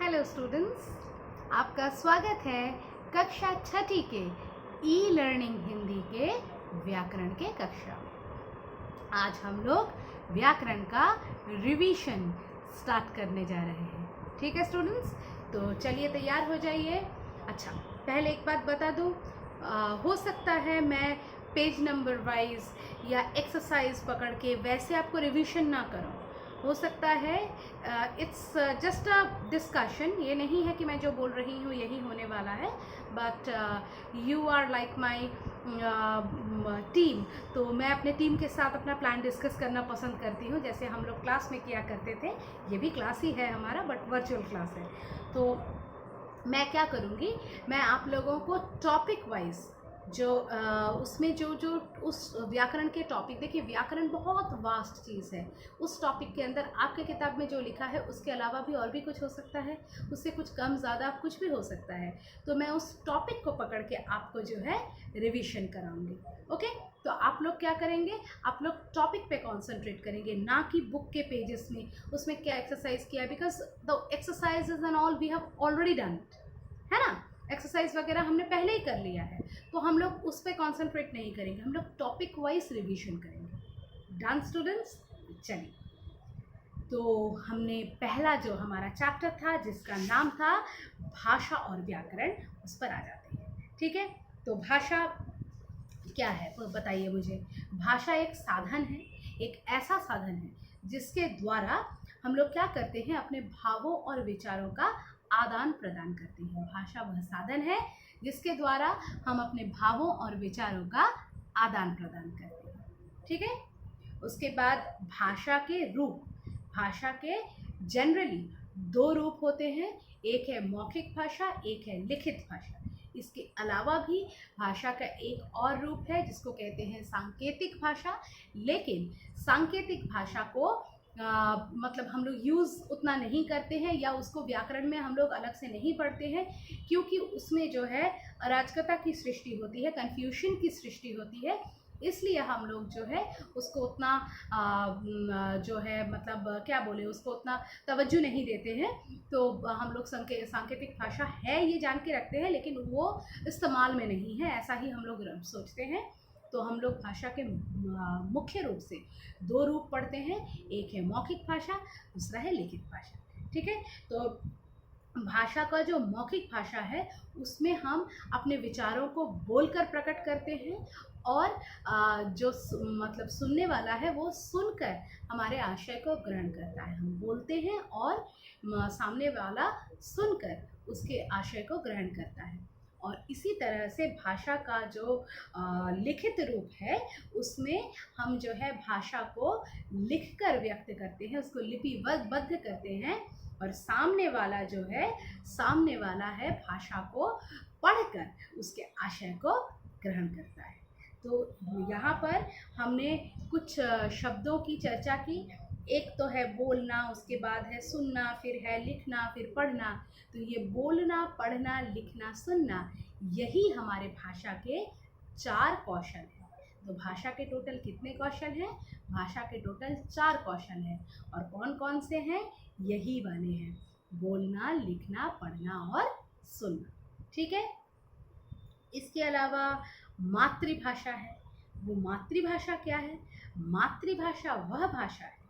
Hello students, आपका स्वागत है कक्षा छठी के ई लर्निंग हिंदी के व्याकरण के कक्षा में। आज हम लोग व्याकरण का रिवीजन स्टार्ट करने जा रहे हैं। ठीक है स्टूडेंट्स, तो चलिए तैयार हो जाइए। अच्छा, पहले एक बात बता दूं, हो सकता है मैं पेज नंबर वाइज या एक्सरसाइज पकड़ के वैसे आपको रिवीजन ना करूं। हो सकता है इट्स जस्ट अ डिस्कशन, ये नहीं है कि मैं जो बोल रही हूँ यही होने वाला है, but you are like my team. तो मैं अपने टीम के साथ अपना प्लान डिस्कस करना पसंद करती हूँ, जैसे हम लोग क्लास में किया करते थे। ये भी क्लास ही है हमारा, बट वर्चुअल क्लास है। तो मैं क्या करूँगी, मैं आप लोगों को टॉपिक वाइज जो उसमें जो जो उस व्याकरण के टॉपिक, देखिए व्याकरण बहुत वास्ट चीज़ है। उस टॉपिक के अंदर आपके किताब में जो लिखा है उसके अलावा भी और भी कुछ हो सकता है, उससे कुछ कम ज़्यादा कुछ भी हो सकता है। तो मैं उस टॉपिक को पकड़ के आपको जो है रिवीजन कराऊंगी। ओके, तो आप लोग क्या करेंगे, आप लोग टॉपिक पे कॉन्सेंट्रेट करेंगे, ना कि बुक के पेजेस में उसमें क्या एक्सरसाइज किया, because the exercises and all we have already done it, है ना। एक्सरसाइज वगैरह हमने पहले ही कर लिया है, तो हम लोग उस पर कॉन्सेंट्रेट नहीं करेंगे, हम लोग टॉपिक वाइज रिवीजन करेंगे। डन स्टूडेंट्स, चलिए। तो हमने पहला जो हमारा चैप्टर था जिसका नाम था भाषा और व्याकरण, उस पर आ जाते हैं। ठीक है, तो भाषा क्या है वो बताइए मुझे। भाषा एक साधन है, एक ऐसा साधन है जिसके द्वारा हम लोग क्या करते हैं, अपने भावों और विचारों का आदान प्रदान करते हैं। भाषा वह साधन है जिसके द्वारा हम अपने भावों और विचारों का आदान प्रदान करते हैं। ठीक है, उसके बाद भाषा के रूप, भाषा के जनरली दो रूप होते हैं, एक है मौखिक भाषा, एक है लिखित भाषा। इसके अलावा भी भाषा का एक और रूप है जिसको कहते हैं सांकेतिक भाषा। लेकिन सांकेतिक भाषा को मतलब हम लोग यूज़ उतना नहीं करते हैं, या उसको व्याकरण में हम लोग अलग से नहीं पढ़ते हैं, क्योंकि उसमें जो है अराजकता की सृष्टि होती है, कन्फ्यूजन की सृष्टि होती है। इसलिए हम लोग जो है उसको उतना जो है मतलब क्या बोले, उसको उतना तवज्जो नहीं देते हैं। तो हम लोग सांकेतिक भाषा है ये जान के रखते हैं, लेकिन वो इस्तेमाल में नहीं है, ऐसा ही हम लोग सोचते हैं। तो हम लोग भाषा के मुख्य रूप से दो रूप पढ़ते हैं, एक है मौखिक भाषा, दूसरा है लिखित भाषा। ठीक है, तो भाषा का जो मौखिक भाषा है उसमें हम अपने विचारों को बोलकर प्रकट करते हैं, और जो मतलब सुनने वाला है वो सुनकर हमारे आशय को ग्रहण करता है। हम बोलते हैं और सामने वाला सुनकर उसके आशय को ग्रहण करता है। और इसी तरह से भाषा का जो लिखित रूप है उसमें हम जो है भाषा को लिखकर व्यक्त करते हैं, उसको लिपिबद्ध करते हैं, और सामने वाला जो है, सामने वाला है भाषा को पढ़कर उसके आशय को ग्रहण करता है। तो यहाँ पर हमने कुछ शब्दों की चर्चा की। एक तो है बोलना, उसके बाद है सुनना, फिर है लिखना, फिर पढ़ना। तो ये बोलना, पढ़ना, लिखना, सुनना, यही हमारे भाषा के 4 कौशल हैं। तो भाषा के टोटल कितने कौशल हैं? भाषा के टोटल 4 कौशल हैं। और कौन कौन से हैं? यही वाले हैं, बोलना, लिखना, पढ़ना और सुनना। ठीक है, इसके अलावा मातृभाषा है। वो मातृभाषा क्या है? मातृभाषा वह भाषा है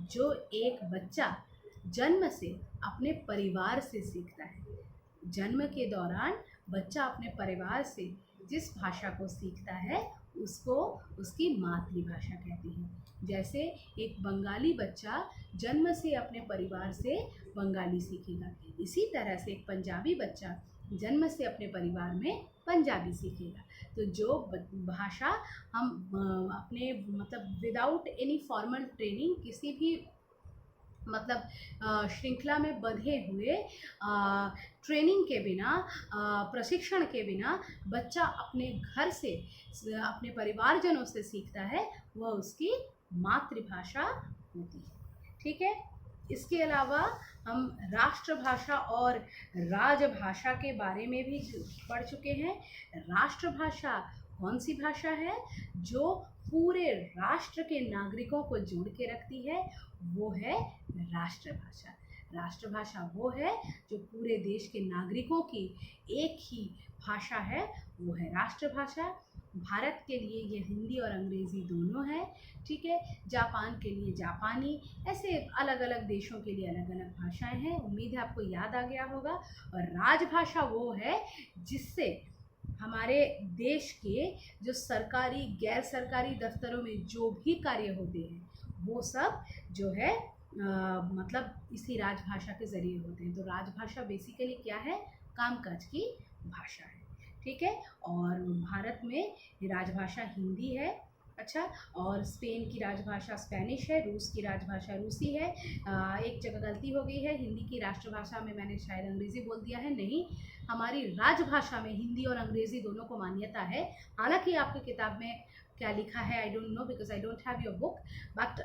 जो एक बच्चा जन्म से अपने परिवार से सीखता है। जन्म के दौरान बच्चा अपने परिवार से जिस भाषा को सीखता है उसको उसकी मातृभाषा कहते हैं। जैसे एक बंगाली बच्चा जन्म से अपने परिवार से बंगाली सीखेगा, इसी तरह से एक पंजाबी बच्चा जन्म से अपने परिवार में पंजाबी सीखेगा। तो जो भाषा हम अपने मतलब विदाउट एनी फॉर्मल ट्रेनिंग, किसी भी मतलब श्रृंखला में बंधे हुए ट्रेनिंग के बिना, प्रशिक्षण के बिना बच्चा अपने घर से, अपने परिवारजनों से सीखता है, वह उसकी मातृभाषा होती है। ठीक है, इसके अलावा हम राष्ट्रभाषा और राजभाषा के बारे में भी पढ़ चुके हैं। राष्ट्रभाषा कौन सी भाषा है? जो पूरे राष्ट्र के नागरिकों को जोड़ के रखती है, वो है राष्ट्रभाषा। राष्ट्रभाषा वो है जो पूरे देश के नागरिकों की एक ही भाषा है, वो है राष्ट्रभाषा। भारत के लिए ये हिंदी और अंग्रेज़ी दोनों है, ठीक है। जापान के लिए जापानी, ऐसे अलग अलग देशों के लिए अलग अलग भाषाएं हैं। उम्मीद है आपको याद आ गया होगा। और राजभाषा वो है जिससे हमारे देश के जो सरकारी गैर सरकारी दफ्तरों में जो भी कार्य होते हैं वो सब जो है मतलब इसी राजभाषा के ज़रिए होते हैं। तो राजभाषा बेसिकली क्या है, कामकाज की भाषा है, ठीक है। और भारत में राजभाषा हिंदी है, अच्छा। और स्पेन की राजभाषा स्पेनिश है, रूस की राजभाषा रूसी है। एक जगह गलती हो गई है, हिंदी की राष्ट्रभाषा में मैंने शायद अंग्रेज़ी बोल दिया है, नहीं, हमारी राजभाषा में हिंदी और अंग्रेज़ी दोनों को मान्यता है। हालांकि आपकी किताब में क्या लिखा है I don't know, because I don't have your book, but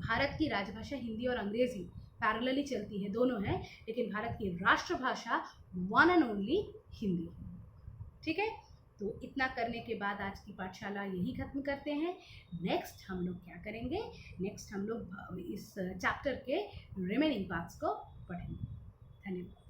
Bharat की राजभाषा हिंदी और अंग्रेज़ी पैरेलली चलती है, दोनों हैं, लेकिन भारत की राष्ट्रभाषा वन एंड ओनली हिंदी है, ठीक है। तो इतना करने के बाद आज की पाठशाला यही खत्म करते हैं। नेक्स्ट हम लोग क्या करेंगे, नेक्स्ट हम लोग इस चैप्टर के रिमेनिंग पार्ट्स को पढ़ेंगे। धन्यवाद।